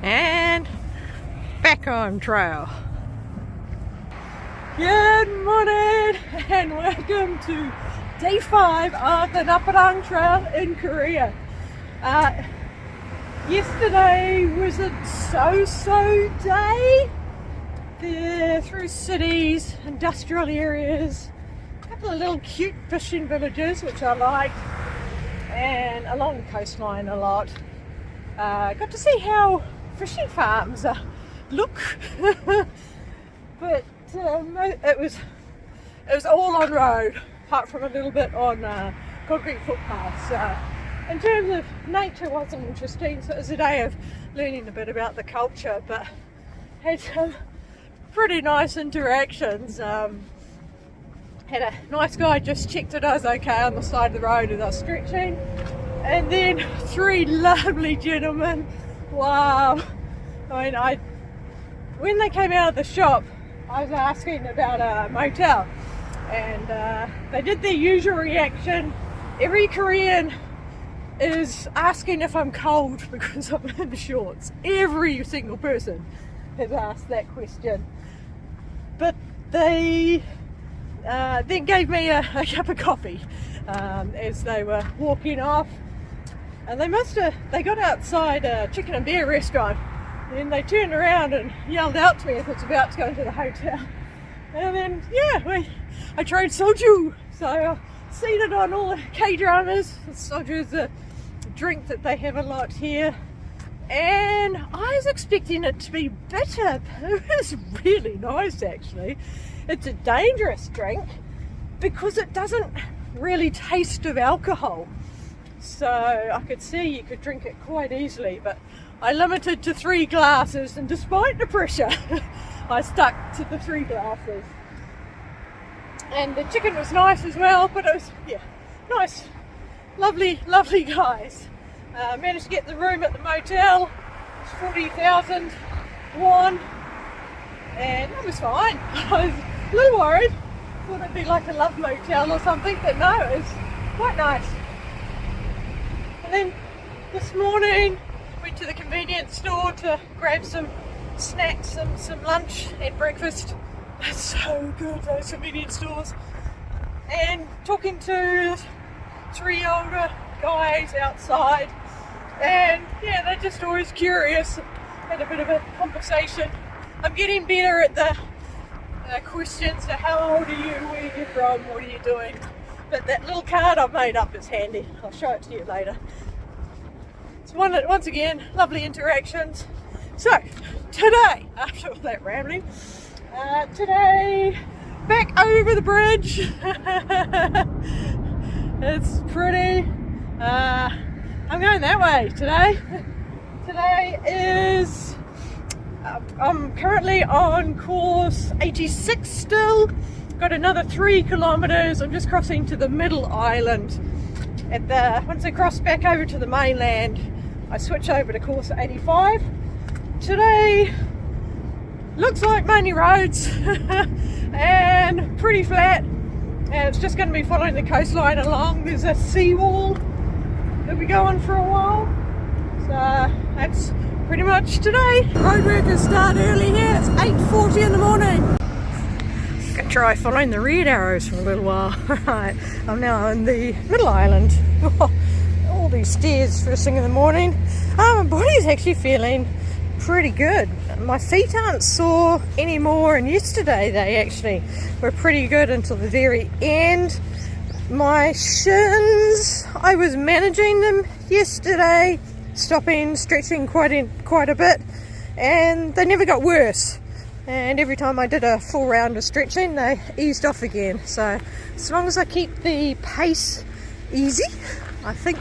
and back on trail. Good morning and welcome to day 5 of the Namparang trail in Korea. Yesterday was a so-so day. Through cities, industrial areas, a couple of little cute fishing villages which I liked, and along the coastline a lot. Got to see how fishing farms look, but it was all on road, apart from a little bit on concrete footpaths. In terms of nature, it wasn't interesting, so it was a day of learning a bit about the culture, but had some pretty nice interactions. Had a nice guy just checked that I was okay on the side of the road as I was stretching, and then 3 lovely gentlemen. Wow. I mean, when they came out of the shop, I was asking about a motel, and they did their usual reaction. Every Korean is asking if I'm cold because I'm in shorts. Every single person has asked that question. But they then gave me a cup of coffee as they were walking off, and they got outside a chicken and beer restaurant, and they turned around and yelled out to me as I was about to go into the hotel. And then I tried soju, so seated on all the K-dramas. Soju is a drink that they have a lot here, and I was expecting it to be bitter, but it was really nice actually. It's a dangerous drink because it doesn't really taste of alcohol, so I could see you could drink it quite easily, but I limited to 3 glasses, and despite the pressure I stuck to the 3 glasses. And the chicken was nice as well, but it was nice, lovely guys. Managed to get the room at the motel. It's 40,000 won, and that was fine. I was a little worried, thought it'd be like a love motel or something, but no, it was quite nice. And then this morning went to the convenience store to grab some snacks and some lunch and breakfast. That's so good, those convenience stores. And talking to 3 older guys outside, and they're just always curious. Had a bit of a conversation. I'm getting better at the questions. So how old are you, where are you from, what are you doing? But that little card I've made up is handy. I'll show it to you later. It's once again, lovely interactions. So today, after all that rambling, today back over the bridge. It's pretty. I'm going that way today. Today is I'm currently on course 86 still. Got another 3 kilometers. I'm just crossing to the middle island. Once I cross back over to the mainland, I switch over to course 85. Today looks like mainly roads and pretty flat, and it's just going to be following the coastline along. There's a seawall that we go on for a while, so that's pretty much today. Road workers start early here. It's 8:40 in the morning. I'm going to try following the red arrows for a little while. Right, I'm now on the middle island. All these stairs first thing in the morning. My body's actually feeling pretty good. My feet aren't sore anymore, and yesterday they actually were pretty good until the very end. My shins, I was managing them yesterday, stopping, stretching quite a bit, and they never got worse. And every time I did a full round of stretching, they eased off again. So as long as I keep the pace easy, I think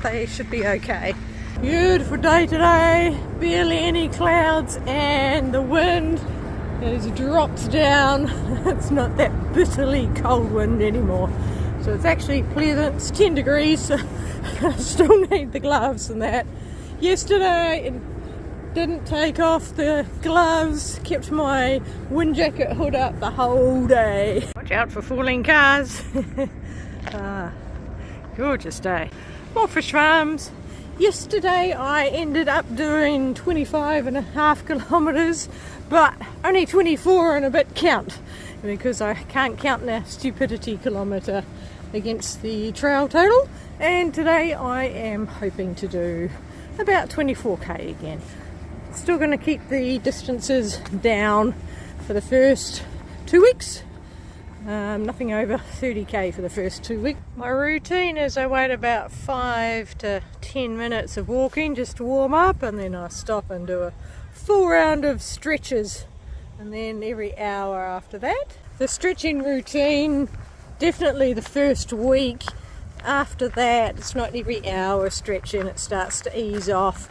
they should be okay. Beautiful day today, barely any clouds, and the wind has dropped down. It's not that bitterly cold wind anymore, so it's actually pleasant. It's 10 degrees, so I still need the gloves and that. Yesterday I didn't take off the gloves, kept my wind jacket hood up the whole day. Watch out for falling cars. Gorgeous day. More fish farms, Yesterday I ended up doing 25.5 kilometres, but only 24 and a bit count, because I can't count the stupidity kilometre against the trail total. And today I am hoping to do about 24k again. Still going to keep the distances down for the first 2 weeks. Nothing over 30k for the first 2 weeks. My routine is I wait about 5 to 10 minutes of walking just to warm up, and then I stop and do a full round of stretches, and then every hour after that. The stretching routine, definitely the first week. After that, it's not every hour stretching, it starts to ease off.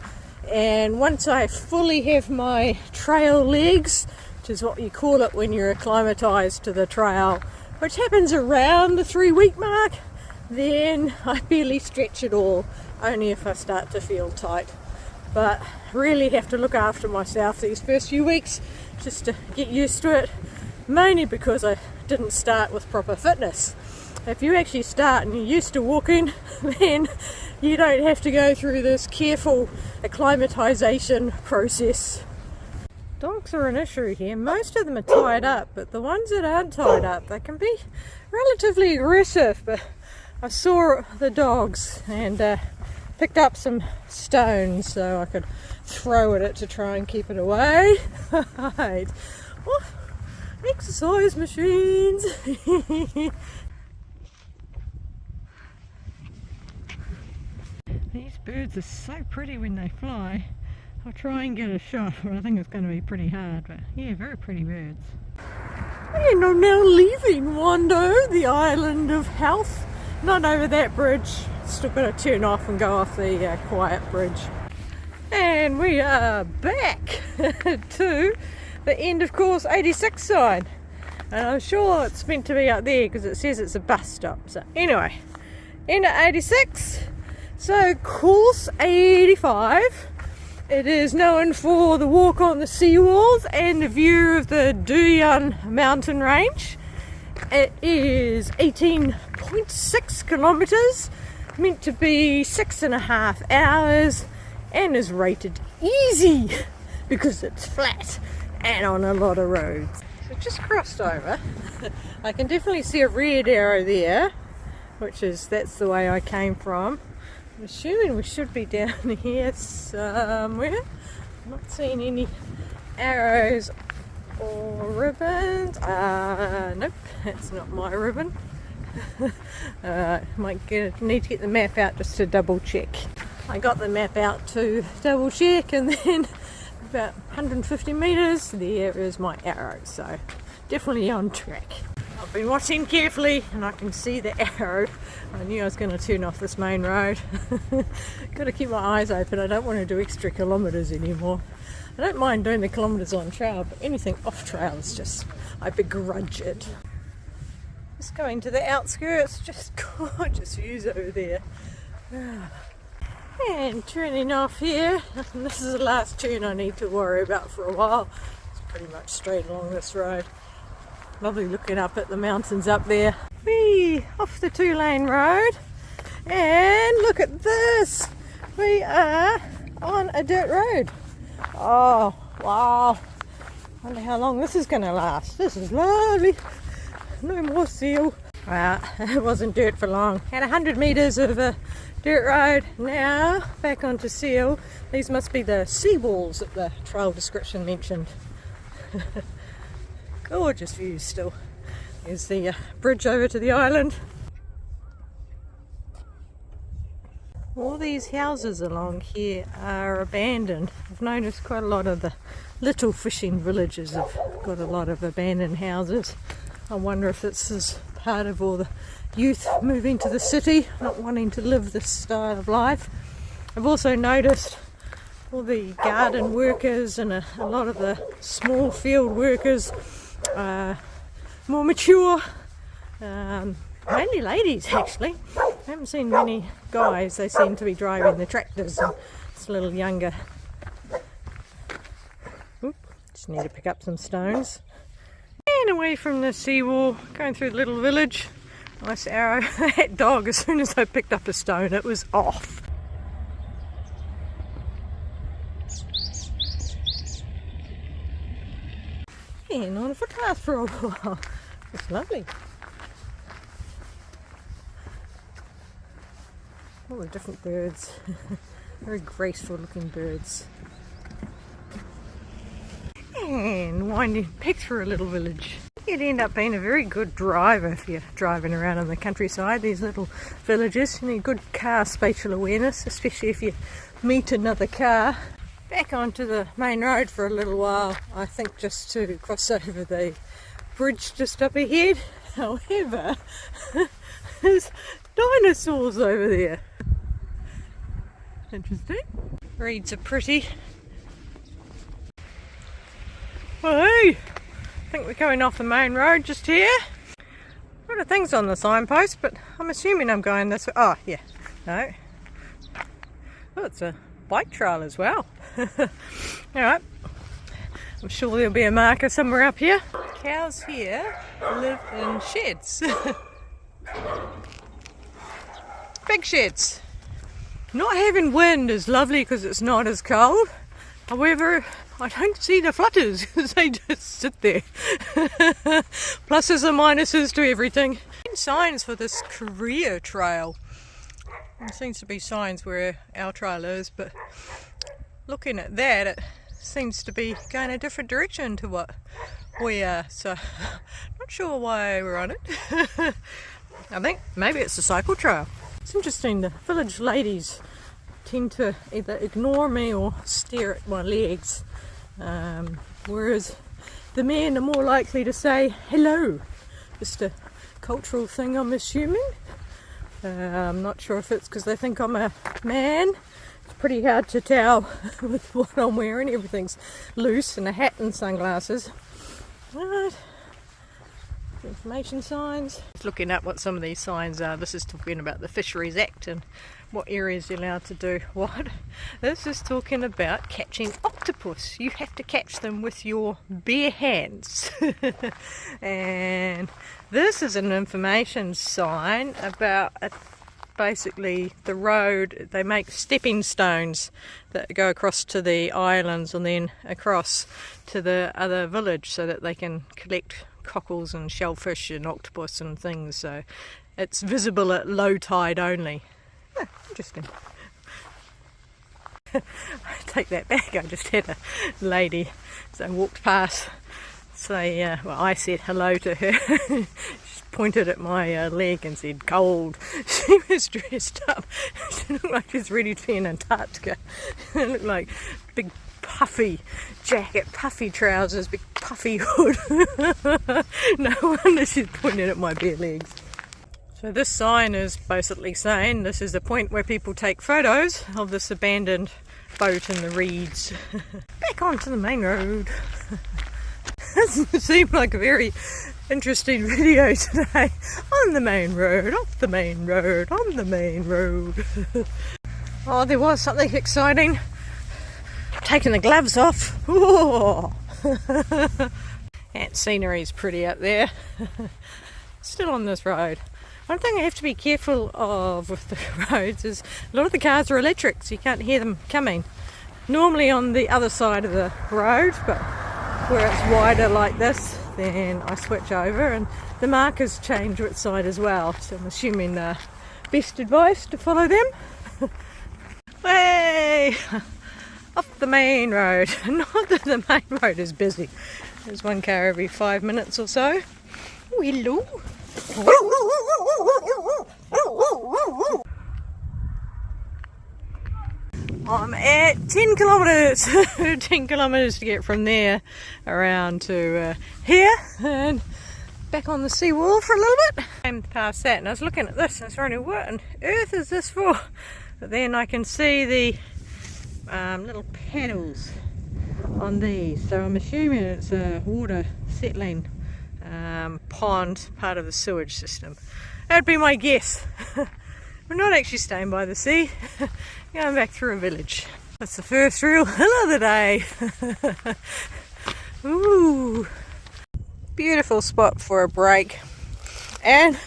And once I fully have my trail legs, which is what you call it when you're acclimatized to the trail, which happens around the 3-week mark, then I barely stretch at all, only if I start to feel tight. But really have to look after myself these first few weeks just to get used to it, mainly because I didn't start with proper fitness. If you actually start and you're used to walking, then you don't have to go through this careful acclimatization process. Dogs are an issue here. Most of them are tied up, but the ones that aren't tied up, they can be relatively aggressive. But I saw the dogs and picked up some stones so I could throw at it to try and keep it away. Right. Oh, exercise machines. These birds are so pretty when they fly. I'll try and get a shot, but I think it's going to be pretty hard. But yeah, very pretty birds. And I'm now leaving Wando, the island of health. Not over that bridge. Still got to turn off and go off the quiet bridge. And we are back to the end of course 86 sign. And I'm sure it's meant to be up there because it says it's a bus stop. So anyway, end of 86. So course 85. It is known for the walk on the seawalls and the view of the Duyun mountain range. It is 18.6 kilometres, meant to be 6.5 hours, and is rated easy because it's flat and on a lot of roads. So just crossed over. I can definitely see a red arrow there, that's the way I came from. I'm assuming we should be down here somewhere. I'm not seeing any arrows or ribbons. Nope, that's not my ribbon. Need to get the map out just to double check. I got the map out to double check, and then about 150 metres, there is my arrow. So definitely on track. I've been watching carefully and I can see the arrow. I knew I was going to turn off this main road. Got to keep my eyes open. I don't want to do extra kilometres anymore. I don't mind doing the kilometres on trail, but anything off trail is just, I begrudge it. Just going to the outskirts, just gorgeous views over there. And turning off here, and this is the last turn I need to worry about for a while. It's pretty much straight along this road. Lovely looking up at the mountains up there. Whee! Off the 2-lane road. And look at this! We are on a dirt road. Oh, wow. Wonder how long this is going to last. This is lovely. No more seal. Well, it wasn't dirt for long. Had 100 metres of a dirt road. Now, back onto seal. These must be the seawalls that the trail description mentioned. Gorgeous views still. There's the bridge over to the island. All these houses along here are abandoned. I've noticed quite a lot of the little fishing villages have got a lot of abandoned houses. I wonder if this is part of all the youth moving to the city, not wanting to live this style of life. I've also noticed all the garden workers and a lot of the small field workers, more mature, mainly ladies actually. I haven't seen many guys. They seem to be driving the tractors, and it's a little younger. Oop, just need to pick up some stones. And away from the seawall, going through the little village. Nice arrow. That dog, as soon as I picked up a stone, it was off. And on a footpath for a while. It's lovely. All the different birds. Very graceful looking birds. And winding back through a little village. You'd end up being a very good driver if you're driving around in the countryside. These little villages, you need good car spatial awareness, especially if you meet another car. Back onto the main road for a little while, I think, just to cross over the bridge just up ahead. However, there's dinosaurs over there. Interesting. Reeds are pretty. Well, hey, I think we're coming off the main road just here. A lot of things on the signpost, but I'm assuming I'm going this way. Oh, yeah. No. Oh, it's a bike trail as well. Alright. I'm sure there'll be a marker somewhere up here. Cows here live in sheds. Big sheds. Not having wind is lovely because it's not as cold. However, I don't see the flutters because they just sit there. Pluses and minuses to everything. Signs for this career trail. There seems to be signs where our trail is, but looking at that, it seems to be going a different direction to what we are. So, not sure why we're on it. I think maybe it's a cycle trail. It's interesting, the village ladies tend to either ignore me or stare at my legs, whereas the men are more likely to say hello. Just a cultural thing, I'm assuming. I'm not sure if it's because they think I'm a man. It's pretty hard to tell with what I'm wearing. Everything's loose, and a hat and sunglasses. Right. Information signs. Just looking up what some of these signs are. This is talking about the Fisheries Act and what areas you're allowed to do what. This is talking about catching octopus. You have to catch them with your bare hands. And this is an information sign about basically the road. They make stepping stones that go across to the islands and then across to the other village so that they can collect cockles and shellfish and octopus and things. So it's visible at low tide only. Interesting. I take that back. I just had a lady, so I walked past, say, well, I said hello to her. She pointed at my leg and said, cold. She was dressed up. She looked like she was ready to be in Antarctica. It looked like big puffy jacket, puffy trousers, big puffy hood. No wonder she's pointing at my bare legs. So this sign is basically saying this is the point where people take photos of this abandoned boat in the reeds. Back onto the main road. Doesn't seem like a very interesting video today. On the main road, off the main road, on the main road. Oh, there was something exciting. Taking the gloves off. Oh. That scenery's pretty up there. Still on this road. One thing I have to be careful of with the roads is a lot of the cars are electric, so you can't hear them coming. Normally on the other side of the road, but where it's wider like this, then I switch over, and the markers change which side as well, so I'm assuming best advice to follow them. Way off the main road. Not that the main road is busy. There's one car every 5 minutes or so. Oh, hello. I'm at 10 kilometres. 10 kilometres to get from there around to here and back on the seawall for a little bit. Came past that and I was looking at this and I was wondering what on earth is this for? But then I can see the little paddles on these, so I'm assuming it's a water settling pond, part of the sewage system. That'd be my guess. We're not actually staying by the sea, going back through a village. That's the first real hill of the day. Ooh, beautiful spot for a break. And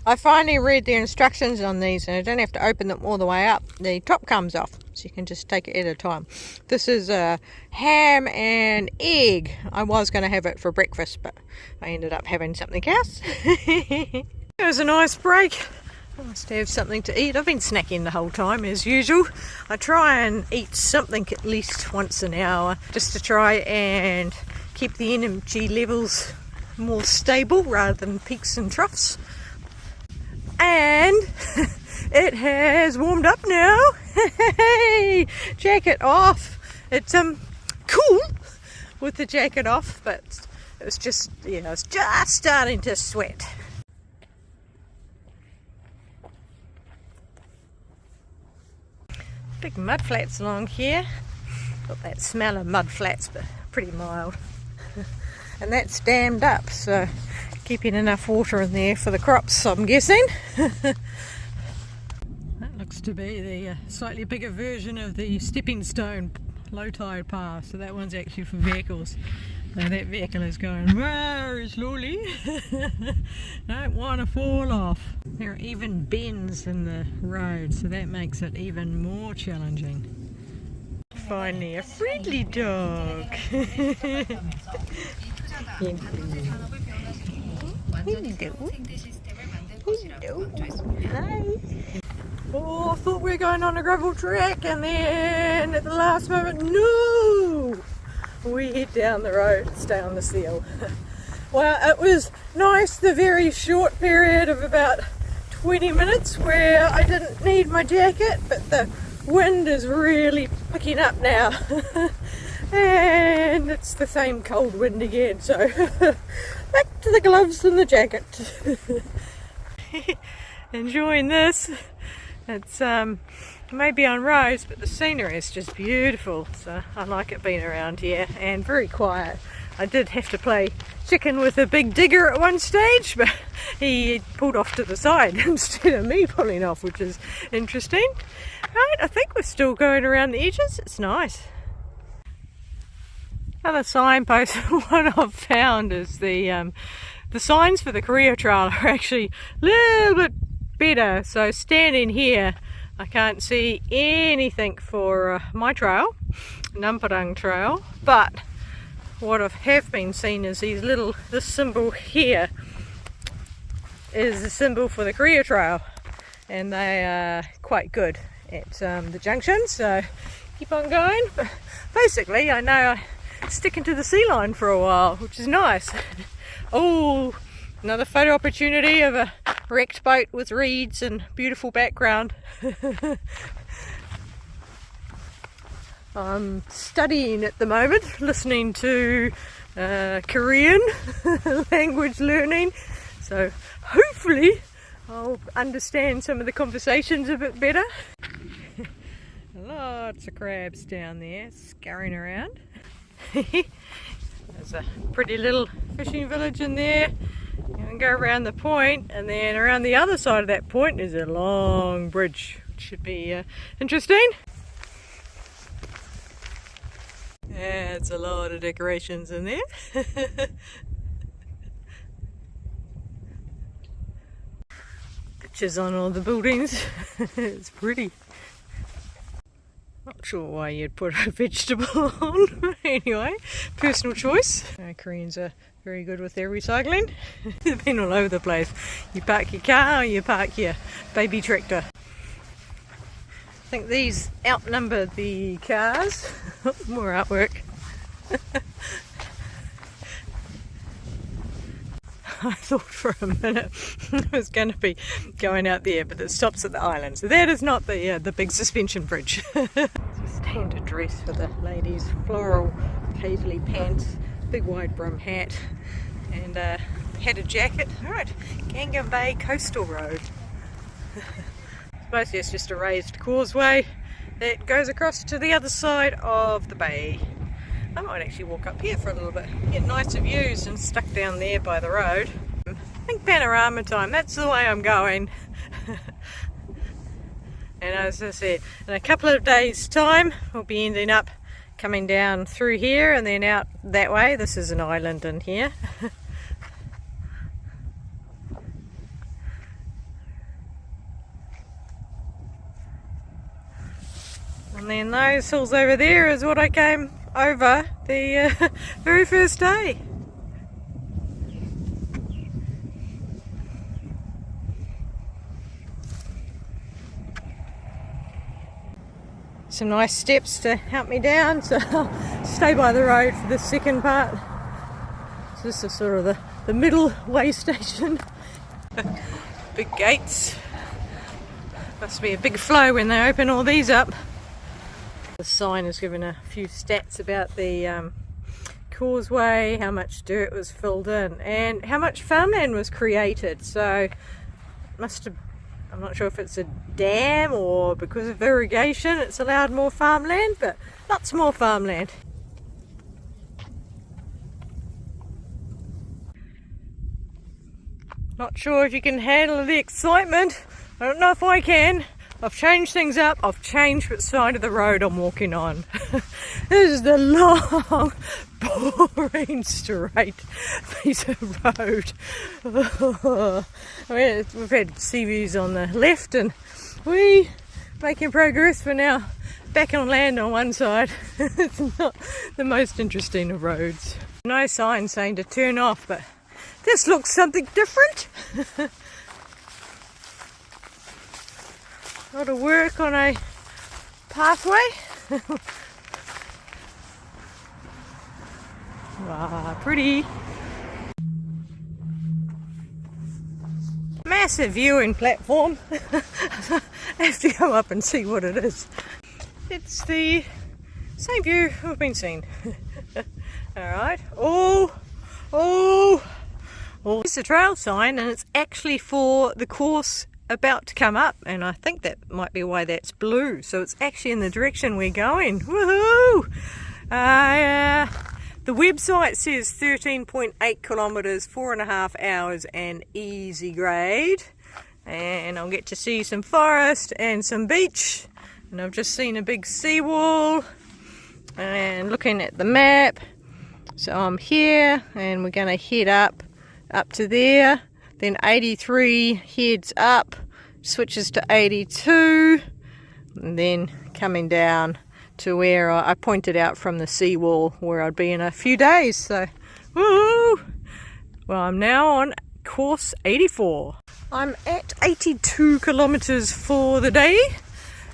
I finally read the instructions on these and I don't have to open them all the way up. The top comes off, so you can just take it at a time. This is a ham and egg. I was going to have it for breakfast, but I ended up having something else. It was a nice break. Nice to have something to eat. I've been snacking the whole time as usual. I try and eat something at least once an hour just to try and keep the energy levels more stable rather than peaks and troughs. And it has warmed up now. Hey, jacket off. It's cool with the jacket off, but it was just, it's just starting to sweat. Big mud flats along here. Got that smell of mud flats, but pretty mild. And that's dammed up, so keeping enough water in there for the crops, I'm guessing. That looks to be the slightly bigger version of the stepping stone low tide path, so that one's actually for vehicles. Now that vehicle is going very slowly. Don't want to fall off. There are even bends in the road, so that makes it even more challenging. Finally, a friendly dog. Hello. Hi. Oh, I thought we were going on a gravel track, and then at the last moment, no! We head down the road, stay on the seal. Well, it was nice, the very short period of about 20 minutes where I didn't need my jacket, but the wind is really picking up now. And it's the same cold wind again, so back to the gloves and the jacket. Enjoying this. It's maybe on roads, but the scenery is just beautiful, so I like it being around here, and very quiet. I did have to play chicken with a big digger at one stage, but he pulled off to the side instead of me pulling off, which is interesting. Right, I think we're still going around the edges. It's nice. Other signpost what I've found is the signs for the career trail are actually a little bit better. So standing here, I can't see anything for my trail, Namparang trail, but what I have been seeing is this symbol here is the symbol for the career trail, and they are quite good at the junction, so keep on going. But basically I know I'm sticking to the sea line for a while, which is nice. Oh, another photo opportunity of a wrecked boat with reeds and beautiful background. I'm studying at the moment, listening to Korean language learning, so hopefully I'll understand some of the conversations a bit better. Lots of crabs down there scurrying around. There's a pretty little fishing village in there. You can go around the point, and then around the other side of that point is a long bridge, which should be interesting. Yeah, it's a lot of decorations in there. Pictures on all the buildings. It's pretty. Not sure why you'd put a vegetable on. Anyway, personal choice. Koreans are very good with their recycling. They've been all over the place. You park your car, or you park your baby tractor. I think these outnumber the cars. More artwork. I thought for a minute it was going to be going out there, but it stops at the island. So that is not the big suspension bridge. It's a standard dress for the ladies. Floral paisley pants, big wide brim hat, and had a jacket. Alright, Gangan Bay Coastal Road. Mostly it's just a raised causeway that goes across to the other side of the bay. I might actually walk up here for a little bit, get nicer views and stuck down there by the road. I think panorama time, that's the way I'm going. And as I said, in a couple of days time we'll be ending up coming down through here and then out that way. This is an island in here. And then those hills over there is what I came over the very first day. Some nice steps to help me down, so I'll stay by the road for the second part. So this is sort of the middle way station. Big gates. Must be a big flow when they open all these up. The sign has given a few stats about the causeway, how much dirt was filled in, and how much farmland was created. So must have, I'm not sure if it's a dam or because of irrigation it's allowed more farmland, but lots more farmland. Not sure if you can handle the excitement. I don't know if I can. I've changed things up. I've changed which side of the road I'm walking on. This is the long, boring, straight piece of road. I mean, we've had sea views on the left and we making progress. We're now back on land on one side. It's not the most interesting of roads. No sign saying to turn off, but this looks something different. A lot of work on a pathway. Wow, pretty. Massive viewing platform. I have to go up and see what it is. It's the same view we've been seeing. Alright. Oh! It's a trail sign and it's actually for the course about to come up, and I think that might be why that's blue, so it's actually in the direction we're going. Woohoo! The website says 13.8 kilometres, 4.5 hours and easy grade, and I'll get to see some forest and some beach, and I've just seen a big seawall, and looking at the map, so I'm here and we're going to head up to there. Then 83 heads up, switches to 82, and then coming down to where I pointed out from the seawall where I'd be in a few days. So, woo! Well, I'm now on course 84. I'm at 82 kilometres for the day,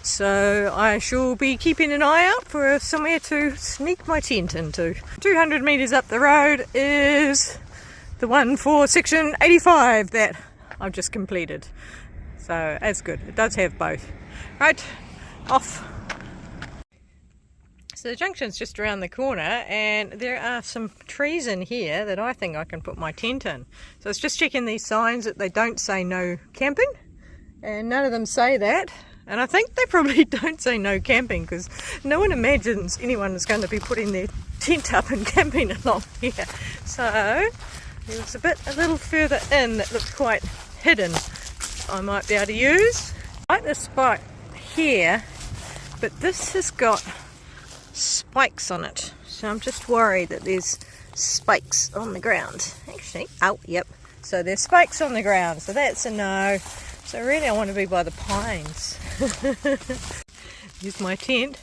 so I shall be keeping an eye out for somewhere to sneak my tent into. 200 metres up the road is the one for section 85 that I've just completed. So that's good. It does have both. Right, off. So the junction's just around the corner and there are some trees in here that I think I can put my tent in. So I was just checking these signs that they don't say no camping, and none of them say that. And I think they probably don't say no camping because no one imagines anyone is going to be putting their tent up and camping along here. So there was a little further in that looked quite hidden I might be able to use. I like this spot here, but this has got spikes on it. So I'm just worried that there's spikes on the ground. Actually, oh, yep. So there's spikes on the ground, so that's a no. So really I want to be by the pines. Here's my tent.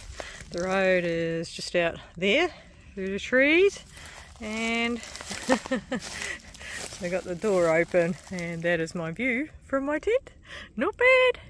The road is just out there through the trees, and I got the door open and that is my view from my tent. Not bad.